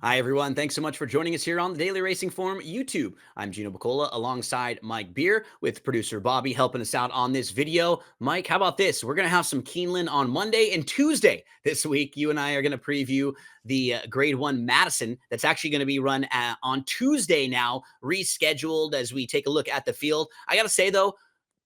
Hi, everyone. Thanks so much for joining us here on the Daily Racing Forum YouTube. I'm Gino Buccola alongside Mike Beer with producer Bobby helping us out on this video. Mike, how about this? We're going to have some Keeneland on Monday and Tuesday this week. You and I are going to preview the Grade 1 Madison that's actually going to be run on Tuesday now, rescheduled as we take a look at the field. I got to say, though,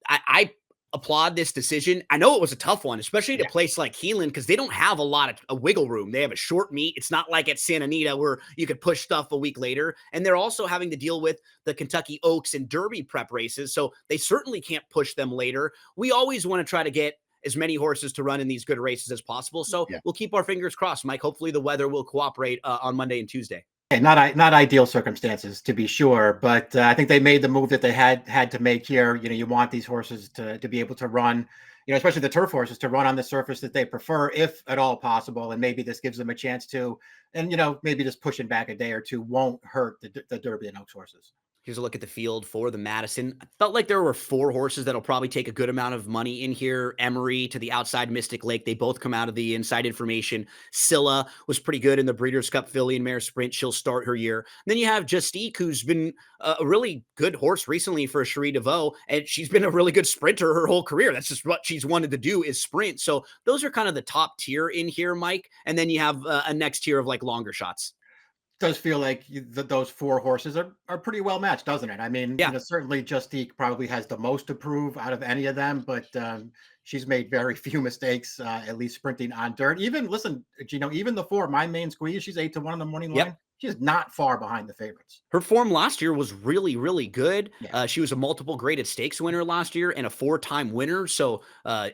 I applaud this decision. I know it was a tough one, especially to Yeah. place like Keeneland, because they don't have a lot of a wiggle room. They have a short meet. It's not like at Santa Anita where you could push stuff a week later. And they're also having to deal with the Kentucky Oaks and Derby prep races. So they certainly can't push them later. We always want to try to get as many horses to run in these good races as possible. So Yeah. we'll keep our fingers crossed, Mike. Hopefully the weather will cooperate on Monday and Tuesday. Okay, not ideal circumstances to be sure, but I think they made the move that they had to make here. You want these horses to be able to run, especially the turf horses to run on the surface that they prefer, if at all possible. And maybe this gives them a chance to, and maybe just pushing back a day or two won't hurt the Derby and Oaks horses. Here's a look at the field for the Madison. I felt like there were four horses that'll probably take a good amount of money in here. Emery to the outside, Mystic Lake. They both come out of the inside information. Scylla was pretty good in the Breeders' Cup Filly and Mare Sprint. She'll start her year. And then you have Justique, who's been a really good horse recently for Cherie DeVaux, and she's been a really good sprinter her whole career. That's just what she's wanted to do is sprint. So those are kind of the top tier in here, Mike. And then you have a next tier of like longer shots. Does feel like those four horses are pretty well matched, doesn't it? I mean, Yeah. certainly Justique probably has the most to prove out of any of them, but she's made very few mistakes, at least sprinting on dirt. Even listen, even the four, my main squeeze, she's 8-1 on the morning Yep. line. She's not far behind the favorites. Her form last year was really, really good. Yeah. She was a multiple graded stakes winner last year and a four-time winner. So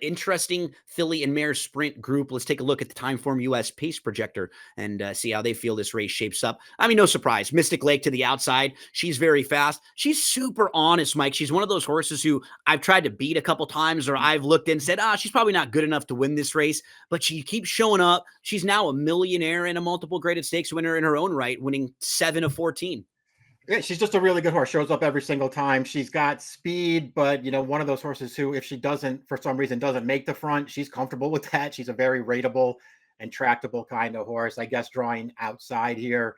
interesting filly and mare sprint group. Let's take a look at the Timeform US pace projector and see how they feel this race shapes up. I mean, no surprise. Mystic Lake to the outside. She's very fast. She's super honest, Mike. She's one of those horses who I've tried to beat a couple times, or I've looked and said, she's probably not good enough to win this race, but she keeps showing up. She's now a millionaire and a multiple graded stakes winner in her own right, winning 7 of 14. Yeah, she's just a really good horse. Shows up every single time. She's got speed, but one of those horses who, if she doesn't, for some reason, doesn't make the front, she's comfortable with that. She's a very rateable and tractable kind of horse. I guess drawing outside here,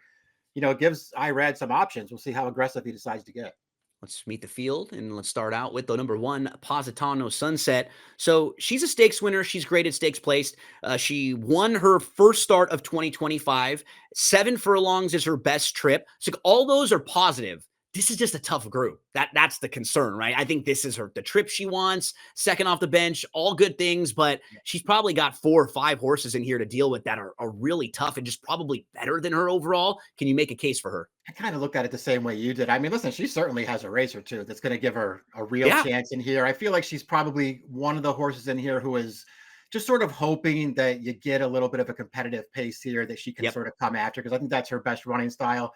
gives Irad some options. We'll see how aggressive he decides to get. Let's meet the field, and let's start out with the number one, Positano Sunset. So she's a stakes winner. She's graded stakes placed. She won her first start of 2025. 7 furlongs is her best trip. So all those are positive. This is just a tough group. That's the concern, right? I think this is the trip she wants, second off the bench, all good things, but she's probably got 4 or 5 horses in here to deal with that are really tough and just probably better than her overall. Can you make a case for her? I kind of looked at it the same way you did. I mean, listen, she certainly has a race or two that's going to give her a real Yeah. chance in here. I feel like she's probably one of the horses in here who is just sort of hoping that you get a little bit of a competitive pace here that she can Yep. sort of come after, because I think that's her best running style.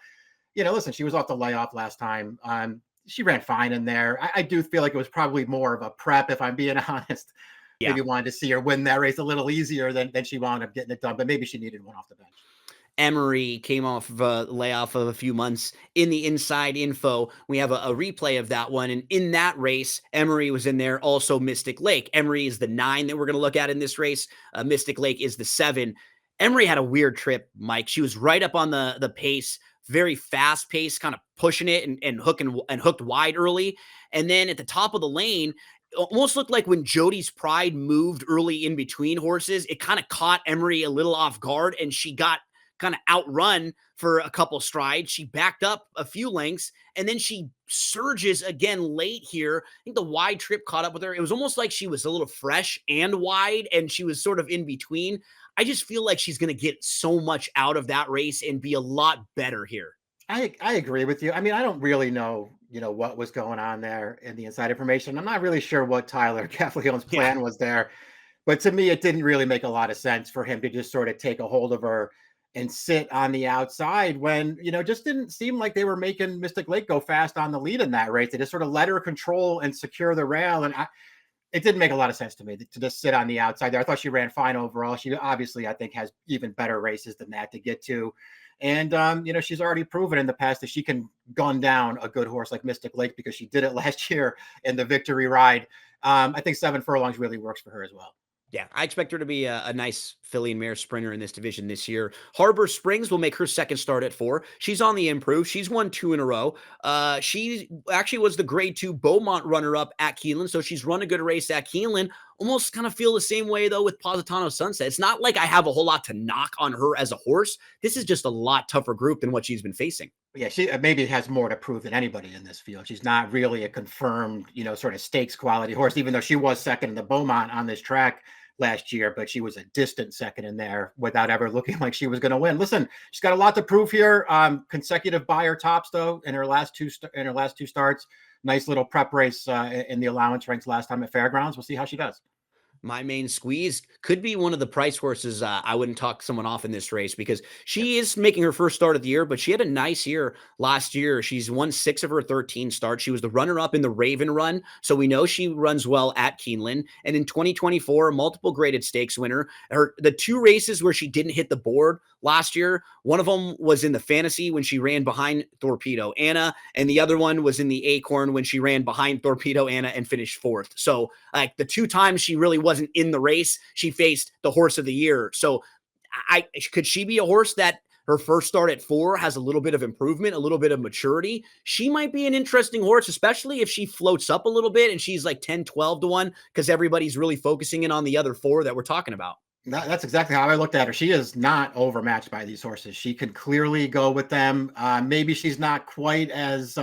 Listen, she was off the layoff last time. She ran fine in there. I do feel like it was probably more of a prep, if I'm being honest. Yeah. Maybe wanted to see her win that race a little easier than she wound up getting it done, but maybe she needed one off the bench. Emery came off of a layoff of a few months. In the inside info, we have a replay of that one. And in that race, Emery was in there, also Mystic Lake. Emery is the 9 that we're going to look at in this race. Mystic Lake is the 7. Emery had a weird trip, Mike. She was right up on the pace, very fast pace, kind of pushing it and hooked wide early. And then at the top of the lane, almost looked like when Jody's Pride moved early in between horses, it kind of caught Emery a little off guard, and she got kind of outrun for a couple strides. She backed up a few lengths, and then she surges again late here. I think the wide trip caught up with her. It was almost like she was a little fresh and wide, and she was sort of in between. I just feel like she's going to get so much out of that race and be a lot better here. I agree with you. I mean, I don't really know, what was going on there in the inside information. I'm not really sure what Tyler Gaffleon's plan was there, but to me, it didn't really make a lot of sense for him to just sort of take a hold of her and sit on the outside when, just didn't seem like they were making Mystic Lake go fast on the lead in that race. They just sort of let her control and secure the rail. And it didn't make a lot of sense to me to just sit on the outside there. I thought she ran fine overall. She obviously, I think, has even better races than that to get to. And, she's already proven in the past that she can gun down a good horse like Mystic Lake, because she did it last year in the victory ride. I think 7 furlongs really works for her as well. Yeah, I expect her to be a nice filly and mare sprinter in this division this year. Harbor Springs will make her second start at 4. She's on the improve. She's won 2 in a row. She actually was the grade 2 Beaumont runner-up at Keeneland, so she's run a good race at Keeneland. Almost kind of feel the same way, though, with Positano Sunset. It's not like I have a whole lot to knock on her as a horse. This is just a lot tougher group than what she's been facing. Yeah, she maybe has more to prove than anybody in this field. She's not really a confirmed, sort of stakes quality horse, even though she was second in the Beaumont on this track last year, but she was a distant second in there without ever looking like she was going to win. Listen, she's got a lot to prove here. Consecutive Beyer tops though in her last two starts. Nice little prep race in the allowance ranks last time at Fairgrounds. We'll see how she does. My main squeeze could be one of the price horses. I wouldn't talk someone off in this race because she is making her first start of the year, but she had a nice year last year. She's won 6 of her 13 starts. She was the runner-up in the Raven Run, so we know she runs well at Keeneland. And in 2024, a multiple graded stakes winner. The 2 races where she didn't hit the board last year, one of them was in the Fantasy when she ran behind Torpedo Anna, and the other one was in the Acorn when she ran behind Torpedo Anna and finished 4th. So like the 2 times she really wasn't in the race, she faced the horse of the year. So could she be a horse that her first start at 4 has a little bit of improvement, a little bit of maturity? She might be an interesting horse, especially if she floats up a little bit and she's like 10, 12 to 1, because everybody's really focusing in on the other 4 that we're talking about. That's exactly how I looked at her. She is not overmatched by these horses. She can clearly go with them. Maybe she's not quite as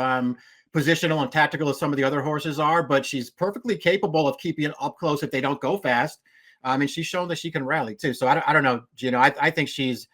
positional and tactical as some of the other horses are, but she's perfectly capable of keeping it up close if they don't go fast. And she's shown that she can rally too. So I don't know, Gino. I think she's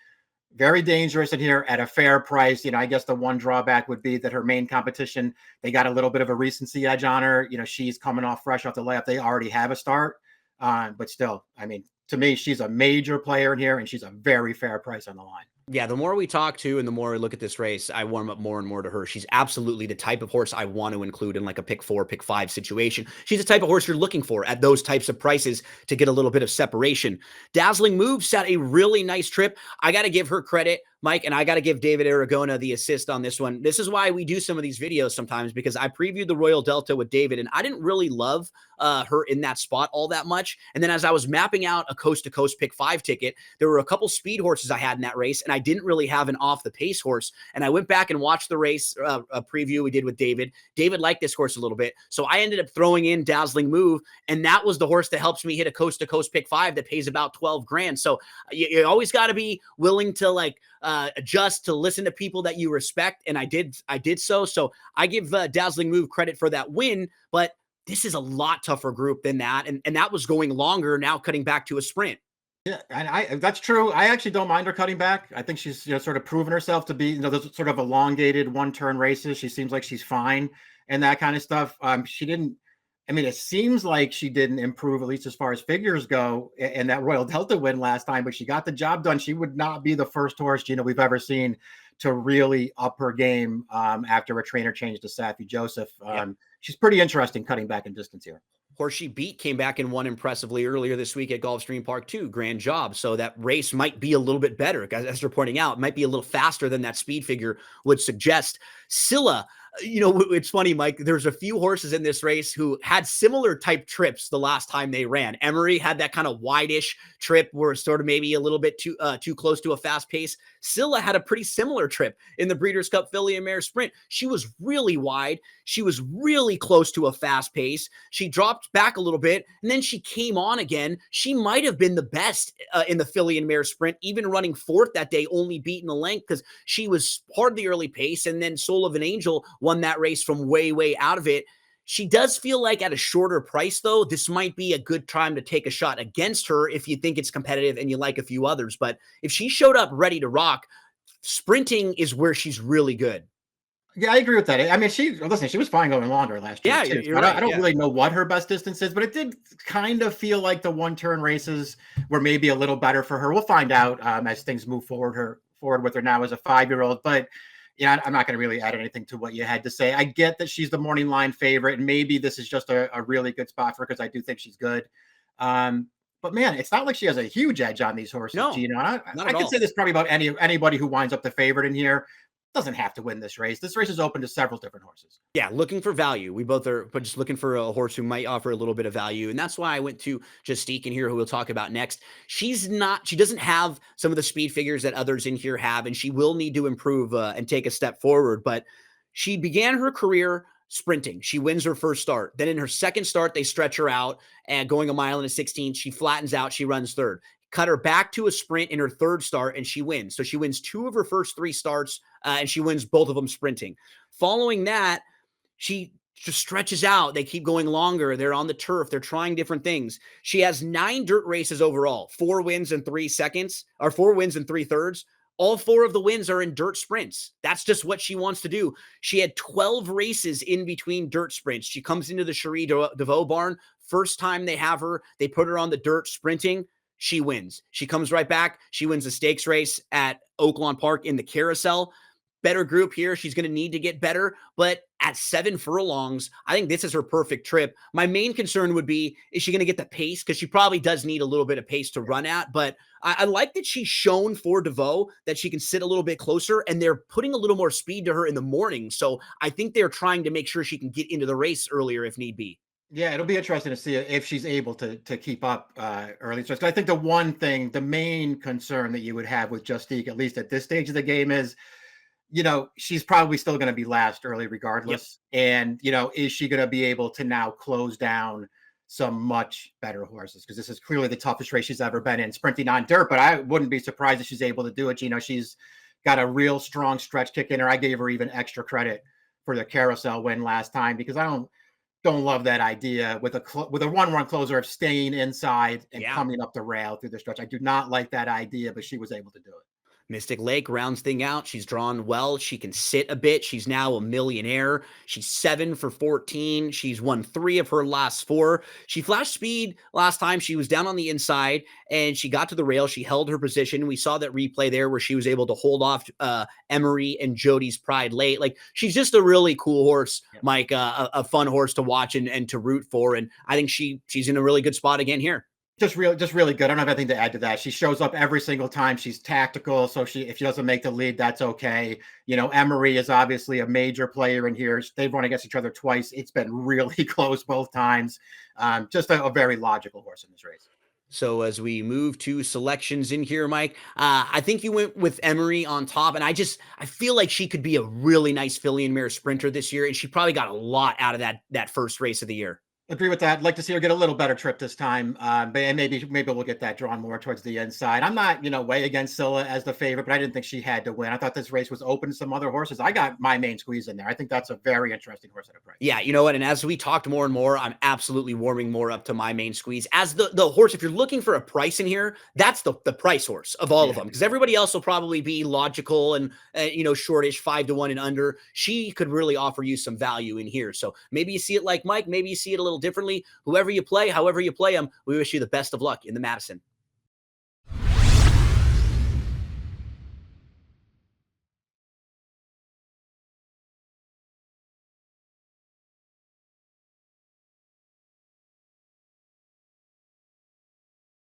very dangerous in here at a fair price. I guess the one drawback would be that her main competition, they got a little bit of a recency edge on her. She's coming off fresh off the layup. They already have a start. But still, I mean, to me, she's a major player in here, and she's a very fair price on the line. Yeah, the more we talk to and the more we look at this race, I warm up more and more to her. She's absolutely the type of horse I want to include in like a pick 4, pick 5 situation. She's the type of horse you're looking for at those types of prices to get a little bit of separation. Dazzling Move set a really nice trip. I got to give her credit, Mike, and I got to give David Aragona the assist on this one. This is why we do some of these videos sometimes, because I previewed the Royal Delta with David, and I didn't really love her in that spot all that much. And then as I was mapping out a coast-to-coast pick 5 ticket, there were a couple speed horses I had in that race, and I didn't really have an off-the-pace horse. And I went back and watched the race a preview we did with David. David liked this horse a little bit, so I ended up throwing in Dazzling Move, and that was the horse that helps me hit a coast-to-coast pick 5 that pays about 12 grand. So you always got to be willing to like adjust, to listen to people that you respect, and I did so. So I give Dazzling Move credit for that win, but this is a lot tougher group than that, and that was going longer, now cutting back to a sprint. Yeah, and that's true. I actually don't mind her cutting back. I think she's sort of proven herself to be those sort of elongated one-turn races. She seems like she's fine and that kind of stuff. She didn't. I mean, it seems like she didn't improve, at least as far as figures go, in that Royal Delta win last time, but she got the job done. She would not be the first horse, we've ever seen to really up her game after a trainer change to Safi Joseph. She's pretty interesting cutting back in distance here. Horse she beat came back and won impressively earlier this week at Gulfstream Park too. Grand job. So that race might be a little bit better. As they're pointing out, it might be a little faster than that speed figure would suggest. Scylla, it's funny, Mike, there's a few horses in this race who had similar type trips the last time they ran. Emery had that kind of wide-ish trip where it's sort of maybe a little bit too close to a fast pace. Scylla had a pretty similar trip in the Breeders' Cup Filly and Mare Sprint. She was really wide. She was really close to a fast pace. She dropped back a little bit, and then she came on again. She might have been the best in the Filly and Mare Sprint, even running 4th that day, only beating the length because she was part of the early pace, and then Soul of an Angel won that race from way out of it. She does feel like at a shorter price, though, this might be a good time to take a shot against her if you think it's competitive and you like a few others. But if she showed up ready to rock, sprinting is where she's really good. Yeah, I agree with that. I mean, she was fine going longer last year. Yeah, too. you're right. I don't really know what her best distance is, but it did kind of feel like the one-turn races were maybe a little better for her. We'll find out as things move forward with her now as a 5-year-old. But yeah, I'm not going to really add anything to what you had to say. I get that she's the morning line favorite, and maybe this is just a really good spot for her because I do think she's good. But man, it's not like she has a huge edge on these horses, No, Gino. not I at can all. say this probably about anybody who winds up the favorite in here. doesn't have to win this race. This race is open to several different horses. Yeah, looking for value. We both are, but just looking for a horse who might offer a little bit of value. And that's why I went to Justique in here, who we'll talk about next. She doesn't have some of the speed figures that others in here have, and she will need to improve and take a step forward. But she began her career sprinting. She wins her first start. Then in her second start, they stretch her out and going a mile and a 16. She flattens out. She runs third. Cut her back to a sprint in her third start, and she wins. So she wins 2 of her first 3 starts, and she wins both of them sprinting. Following that, she just stretches out. They keep going longer. They're on the turf. They're trying different things. She has 9 dirt races overall, 4 wins and 3 seconds, or 4 wins and 3 thirds. All 4 of the wins are in dirt sprints. That's just what she wants to do. She had 12 races in between dirt sprints. She comes into the Cherie DeVaux barn. First time they have her, they put her on the dirt sprinting. She wins. She comes right back. She wins the stakes race at Oaklawn Park in the carousel. Better group here. She's going to need to get better, but at 7 furlongs, I think this is her perfect trip. My main concern would be, is she going to get the pace? Because she probably does need a little bit of pace to run at, but I like that she's shown for DeVaux that she can sit a little bit closer, and they're putting a little more speed to her in the morning. So I think they're trying to make sure she can get into the race earlier if need be. Yeah, it'll be interesting to see if she's able to keep up early. So I think the one thing, the main concern that you would have with Justique, at least at this stage of the game, is she's probably still going to be last early regardless. Yep. And, is she going to be able to now close down some much better horses? Because this is clearly the toughest race she's ever been in, sprinting on dirt. But I wouldn't be surprised if she's able to do it. She's got a real strong stretch kick in her. I gave her even extra credit for the carousel win last time, because I don't love that idea with a 1-run closer of staying inside and coming up the rail through the stretch. I do not like that idea, but she was able to do it. Mystic Lake rounds thing out. She's drawn well. She can sit a bit. She's now a millionaire. She's 7 for 14. She's won 3 of her last 4. She flashed speed last time. She was down on the inside and she got to the rail. She held her position. We saw that replay there where she was able to hold off Emery and Jody's Pride late. Like, she's just a really cool horse, Mike, a fun horse to watch and to root for. And I think she's in a really good spot again here. Just really good. I don't have anything to add to that. She shows up every single time. She's tactical. So if she doesn't make the lead, that's okay. Emery is obviously a major player in here. They've run against each other twice. It's been really close both times. Just a very logical horse in this race. So as we move to selections in here, Mike, I think you went with Emery on top, and I feel like she could be a really nice filly and mare sprinter this year, and she probably got a lot out of that first race of the year. Agree with that. I'd like to see her get a little better trip this time. But maybe we'll get that drawn more towards the inside. I'm not, way against Scylla as the favorite, but I didn't think she had to win. I thought this race was open to some other horses. I got my main squeeze in there. I think that's a very interesting horse at a price. Yeah, you know what? And as we talked more and more, I'm absolutely warming more up to my main squeeze. As the horse, if you're looking for a price in here, that's the price horse of all of them. Because everybody else will probably be logical and, shortish, 5 to 1 and under. She could really offer you some value in here. So maybe you see it like Mike, maybe you see it a little differently. Whoever you play, however you play them, we wish you the best of luck in the Madison.